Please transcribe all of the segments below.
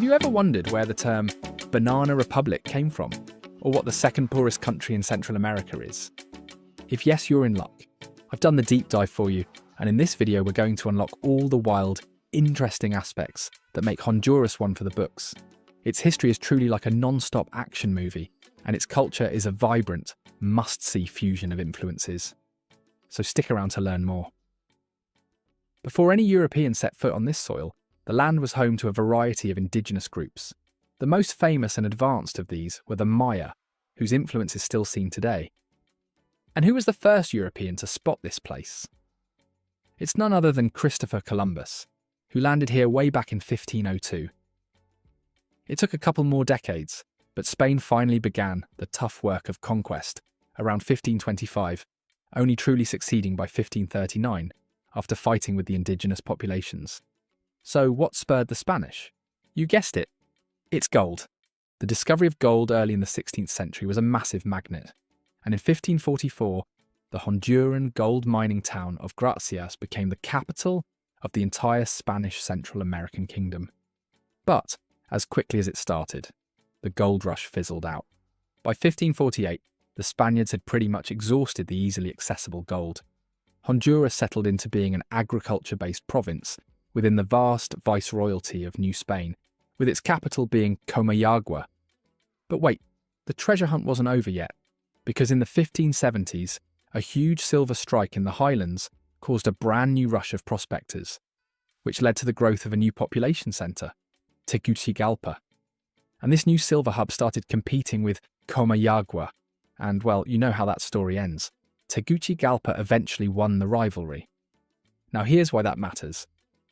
Have you ever wondered where the term Banana Republic came from, or what the second poorest country in Central America is? If yes, you're in luck. I've done the deep dive for you, and in this video we're going to unlock all the wild, interesting aspects that make Honduras one for the books. Its history is truly like a non-stop action movie, and its culture is a vibrant, must-see fusion of influences. So stick around to learn more. Before any European set foot on this soil, the land was home to a variety of indigenous groups. The most famous and advanced of these were the Maya, whose influence is still seen today. And who was the first European to spot this place? It's none other than Christopher Columbus, who landed here way back in 1502. It took a couple more decades, but Spain finally began the tough work of conquest around 1525, only truly succeeding by 1539 after fighting with the indigenous populations. So what spurred the Spanish? You guessed it, it's gold. The discovery of gold early in the 16th century was a massive magnet, and in 1544, the Honduran gold mining town of Gracias became the capital of the entire Spanish Central American kingdom. But, as quickly as it started, the gold rush fizzled out. By 1548, the Spaniards had pretty much exhausted the easily accessible gold. Honduras settled into being an agriculture-based province within the vast viceroyalty of New Spain, with its capital being Comayagua. But wait, the treasure hunt wasn't over yet, because in the 1570s, a huge silver strike in the highlands caused a brand new rush of prospectors, which led to the growth of a new population centre, Tegucigalpa. And this new silver hub started competing with Comayagua, and well, you know how that story ends. Tegucigalpa eventually won the rivalry. Now here's why that matters.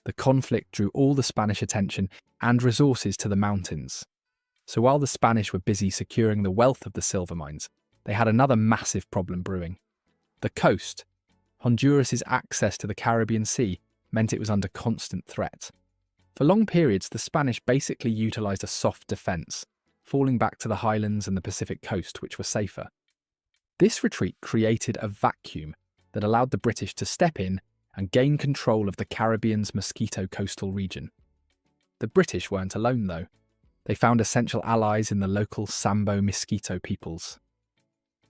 The conflict drew all the Spanish attention and resources to the mountains. So while the Spanish were busy securing the wealth of the silver mines, they had another massive problem brewing. The coast. Honduras's access to the Caribbean Sea meant it was under constant threat. For long periods, the Spanish basically utilised a soft defence, falling back to the highlands and the Pacific coast, which were safer. This retreat created a vacuum that allowed the British to step in and gain control of the Caribbean's Mosquito coastal region. The British weren't alone, though. They found essential allies in the local Sambo Mosquito peoples.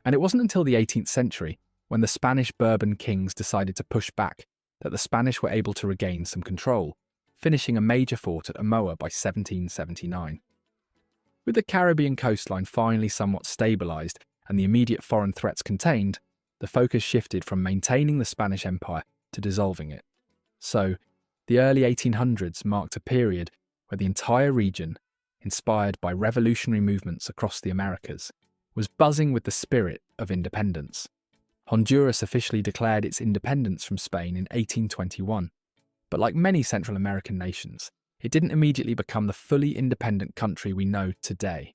And it wasn't until the 18th century, when the Spanish Bourbon kings decided to push back, that the Spanish were able to regain some control, finishing a major fort at Omoa by 1779. With the Caribbean coastline finally somewhat stabilised and the immediate foreign threats contained, the focus shifted from maintaining the Spanish Empire to dissolving it. So, the early 1800s marked a period where the entire region, inspired by revolutionary movements across the Americas, was buzzing with the spirit of independence. Honduras officially declared its independence from Spain in 1821, but like many Central American nations, it didn't immediately become the fully independent country we know today.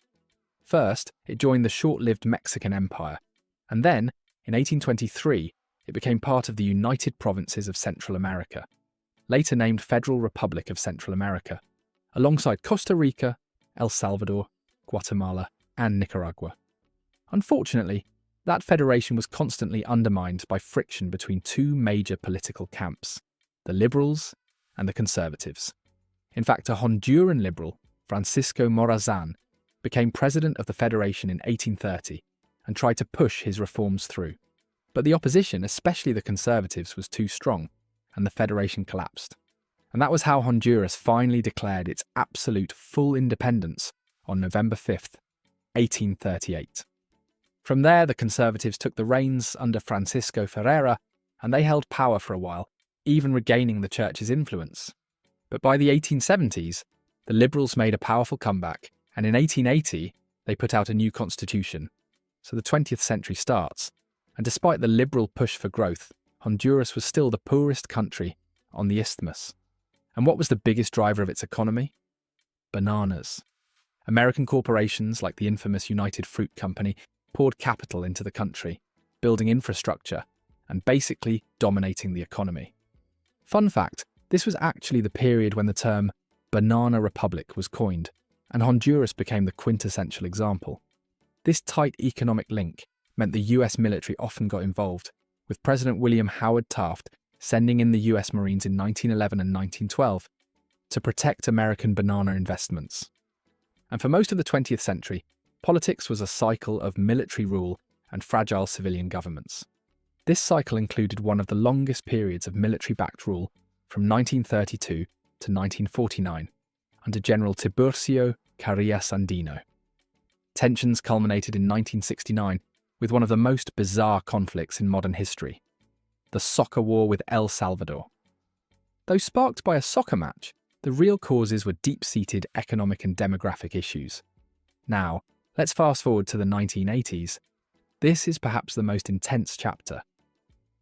First, it joined the short-lived Mexican Empire, and then, in 1823, it became part of the United Provinces of Central America, later named Federal Republic of Central America, alongside Costa Rica, El Salvador, Guatemala, and Nicaragua. Unfortunately, that federation was constantly undermined by friction between two major political camps, the liberals and the conservatives. In fact, a Honduran liberal, Francisco Morazán, became president of the federation in 1830 and tried to push his reforms through. But the opposition, especially the conservatives, was too strong, and the federation collapsed. And that was how Honduras finally declared its absolute full independence on November 5th, 1838. From there, the conservatives took the reins under Francisco Ferreira, and they held power for a while, even regaining the church's influence. But by the 1870s, the liberals made a powerful comeback, and in 1880, they put out a new constitution. So the 20th century starts, and despite the liberal push for growth, Honduras was still the poorest country on the isthmus. And what was the biggest driver of its economy? Bananas. American corporations like the infamous United Fruit Company poured capital into the country, building infrastructure, and basically dominating the economy. Fun fact, this was actually the period when the term Banana Republic was coined, and Honduras became the quintessential example. This tight economic link meant the US military often got involved, with President William Howard Taft sending in the US Marines in 1911 and 1912 to protect American banana investments. And for most of the 20th century, politics was a cycle of military rule and fragile civilian governments. This cycle included one of the longest periods of military-backed rule from 1932 to 1949 under General Tiburcio Carillas Sandino. Tensions culminated in 1969 with one of the most bizarre conflicts in modern history, the soccer war with El Salvador. Though sparked by a soccer match, the real causes were deep-seated economic and demographic issues. Now, let's fast forward to the 1980s. This is perhaps the most intense chapter.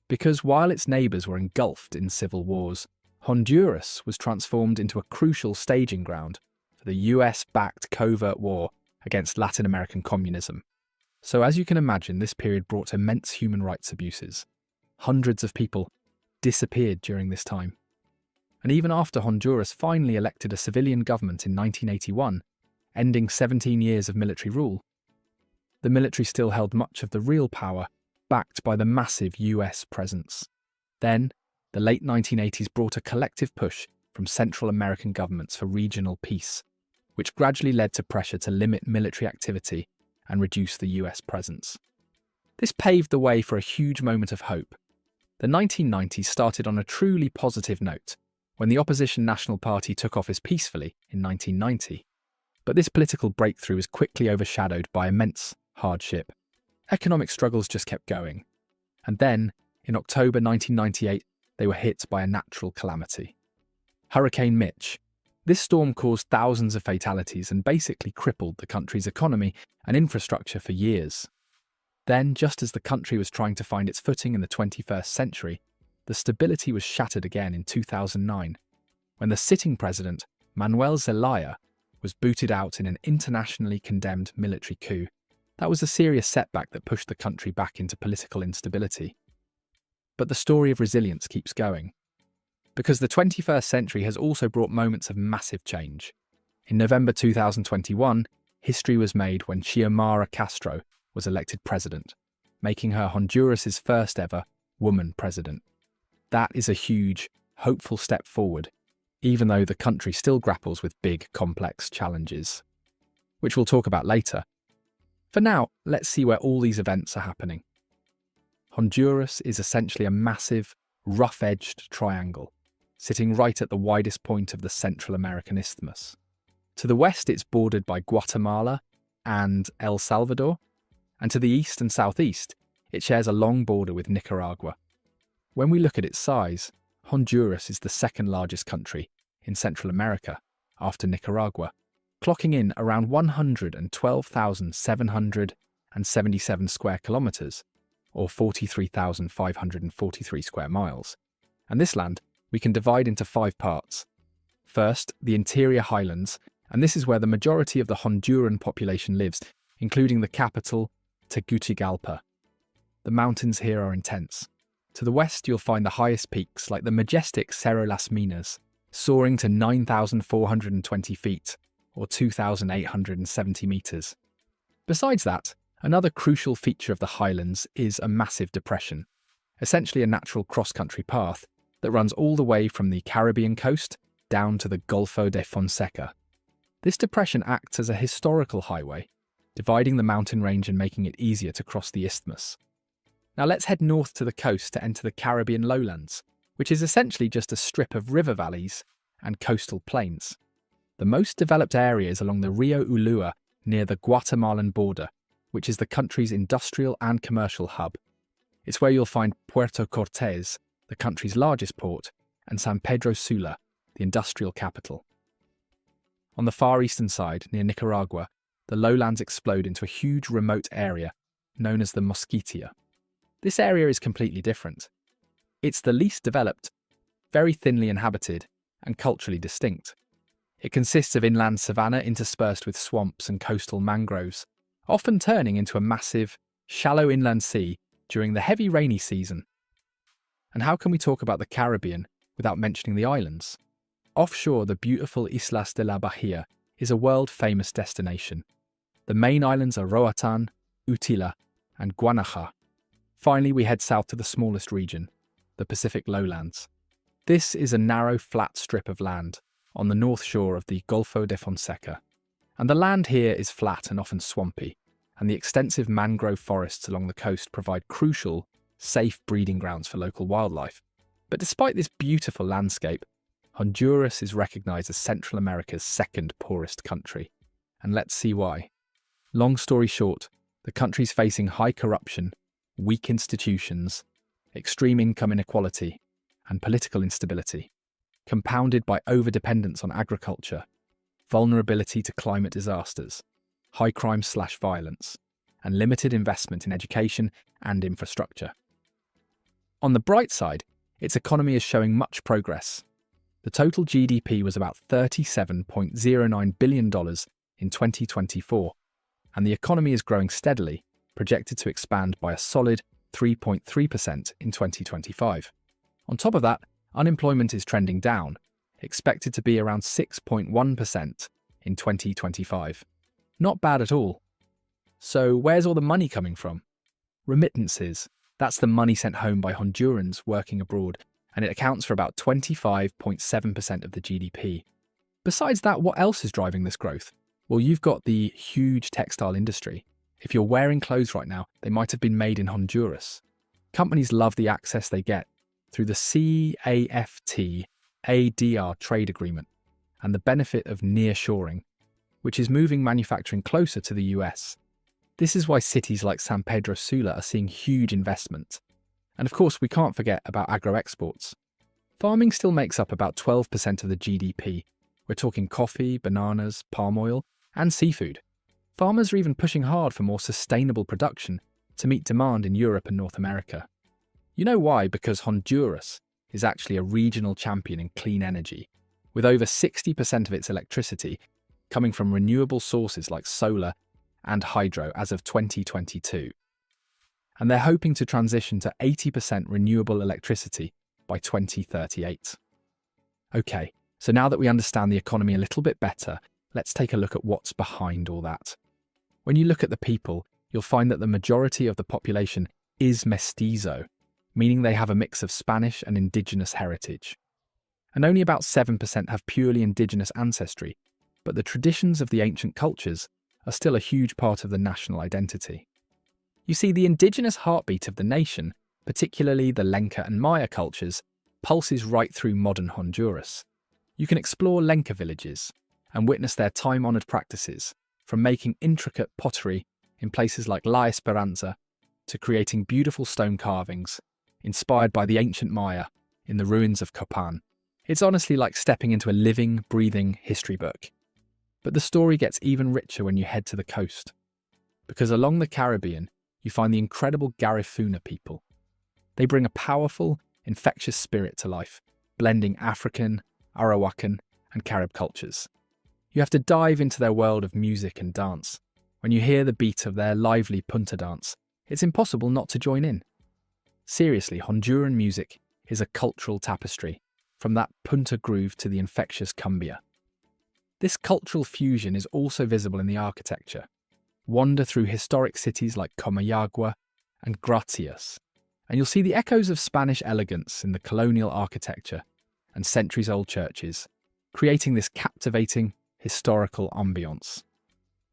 Because while its neighbours were engulfed in civil wars, Honduras was transformed into a crucial staging ground for the US-backed covert war against Latin American communism. So as you can imagine, this period brought immense human rights abuses. Hundreds of people disappeared during this time. And even after Honduras finally elected a civilian government in 1981, ending 17 years of military rule, the military still held much of the real power, backed by the massive US presence. Then, the late 1980s brought a collective push from Central American governments for regional peace, which gradually led to pressure to limit military activity and reduce the US presence. This paved the way for a huge moment of hope. The 1990s started on a truly positive note, when the opposition National Party took office peacefully in 1990. But this political breakthrough was quickly overshadowed by immense hardship. Economic struggles just kept going. And then, in October 1998, they were hit by a natural calamity. Hurricane Mitch. This storm caused thousands of fatalities and basically crippled the country's economy and infrastructure for years. Then, just as the country was trying to find its footing in the 21st century, the stability was shattered again in 2009, when the sitting president, Manuel Zelaya, was booted out in an internationally condemned military coup. That was a serious setback that pushed the country back into political instability. But the story of resilience keeps going. Because the 21st century has also brought moments of massive change. In November 2021, history was made when Xiomara Castro was elected president, making her Honduras's first ever woman president. That is a huge, hopeful step forward, even though the country still grapples with big, complex challenges, which we'll talk about later. For now, let's see where all these events are happening. Honduras is essentially a massive, rough-edged triangle, sitting right at the widest point of the Central American Isthmus. To the west, it's bordered by Guatemala and El Salvador, and to the east and southeast, it shares a long border with Nicaragua. When we look at its size, Honduras is the second largest country in Central America, after Nicaragua, clocking in around 112,777 square kilometres, or 43,543 square miles. And this land we can divide into 5 parts. First, the interior highlands, and this is where the majority of the Honduran population lives, including the capital, Tegucigalpa. The mountains here are intense. To the west, you'll find the highest peaks, like the majestic Cerro Las Minas, soaring to 9,420 feet, or 2,870 metres. Besides that, another crucial feature of the highlands is a massive depression, essentially a natural cross-country path that runs all the way from the Caribbean coast down to the Golfo de Fonseca. This depression acts as a historical highway, dividing the mountain range and making it easier to cross the isthmus. Now let's head north to the coast to enter the Caribbean lowlands, which is essentially just a strip of river valleys and coastal plains. The most developed area is along the Rio Ulua near the Guatemalan border, which is the country's industrial and commercial hub. It's where you'll find Puerto Cortés, the country's largest port, and San Pedro Sula, the industrial capital. On the far eastern side, near Nicaragua, the lowlands explode into a huge remote area known as the Mosquitia. This area is completely different. It's the least developed, very thinly inhabited, and culturally distinct. It consists of inland savanna interspersed with swamps and coastal mangroves, often turning into a massive, shallow inland sea during the heavy rainy season. And how can we talk about the Caribbean without mentioning the islands? Offshore, the beautiful Islas de la Bahia is a world-famous destination. The main islands are Roatan, Utila, and Guanaja. Finally, we head south to the smallest region, the Pacific lowlands. This is a narrow, flat strip of land on the north shore of the Golfo de Fonseca, And the land here is flat and often swampy, and the extensive mangrove forests along the coast provide crucial, safe breeding grounds for local wildlife. But despite this beautiful landscape, Honduras is recognized as Central America's second poorest country. And let's see why. Long story short, the country's facing high corruption, weak institutions, extreme income inequality, and political instability, compounded by overdependence on agriculture, vulnerability to climate disasters, high crime/violence, and limited investment in education and infrastructure. On the bright side, its economy is showing much progress. The total GDP was about $37.09 billion in 2024, and the economy is growing steadily, projected to expand by a solid 3.3% in 2025. On top of that, unemployment is trending down, expected to be around 6.1% in 2025. Not bad at all. So where's all the money coming from? Remittances. That's the money sent home by Hondurans working abroad, and it accounts for about 25.7% of the GDP. Besides that, what else is driving this growth? Well, you've got the huge textile industry. If you're wearing clothes right now, they might have been made in Honduras. Companies love the access they get through the CAFTA-ADR trade agreement and the benefit of nearshoring, which is moving manufacturing closer to the US. This is why cities like San Pedro Sula are seeing huge investment. And of course, we can't forget about agro-exports. Farming still makes up about 12% of the GDP. We're talking coffee, bananas, palm oil, and seafood. Farmers are even pushing hard for more sustainable production to meet demand in Europe and North America. You know why? Because Honduras is actually a regional champion in clean energy, with over 60% of its electricity coming from renewable sources like solar and hydro as of 2022. And they're hoping to transition to 80% renewable electricity by 2038. Okay, so now that we understand the economy a little bit better, let's take a look at what's behind all that. When you look at the people, you'll find that the majority of the population is mestizo, meaning they have a mix of Spanish and indigenous heritage. And only about 7% have purely indigenous ancestry, but the traditions of the ancient cultures are still a huge part of the national identity. You see, the indigenous heartbeat of the nation, particularly the Lenca and Maya cultures, pulses right through modern Honduras. You can explore Lenca villages and witness their time-honoured practices, from making intricate pottery in places like La Esperanza to creating beautiful stone carvings inspired by the ancient Maya in the ruins of Copan. It's honestly like stepping into a living, breathing history book. But the story gets even richer when you head to the coast, because along the Caribbean, you find the incredible Garifuna people. They bring a powerful, infectious spirit to life, blending African, Arawakan, and Carib cultures. You have to dive into their world of music and dance. When you hear the beat of their lively punta dance, it's impossible not to join in. Seriously, Honduran music is a cultural tapestry, from that punta groove to the infectious cumbia. This cultural fusion is also visible in the architecture. Wander through historic cities like Comayagua and Gracias, and you'll see the echoes of Spanish elegance in the colonial architecture and centuries-old churches, creating this captivating, historical ambience.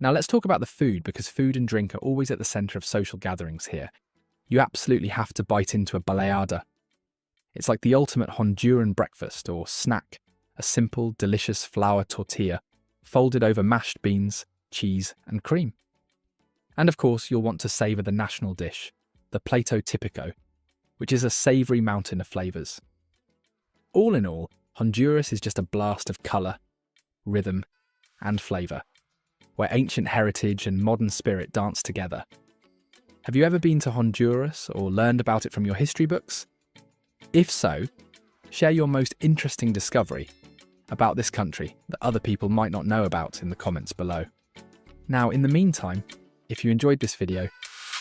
Now let's talk about the food, because food and drink are always at the centre of social gatherings here. You absolutely have to bite into a baleada. It's like the ultimate Honduran breakfast or snack, a simple, delicious flour tortilla folded over mashed beans, cheese and cream. And of course, you'll want to savour the national dish, the plato típico, which is a savoury mountain of flavours. All in all, Honduras is just a blast of colour, rhythm and flavour, where ancient heritage and modern spirit dance together. Have you ever been to Honduras or learned about it from your history books? If so, share your most interesting discovery about this country that other people might not know about in the comments below. Now, in the meantime, if you enjoyed this video,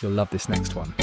you'll love this next one.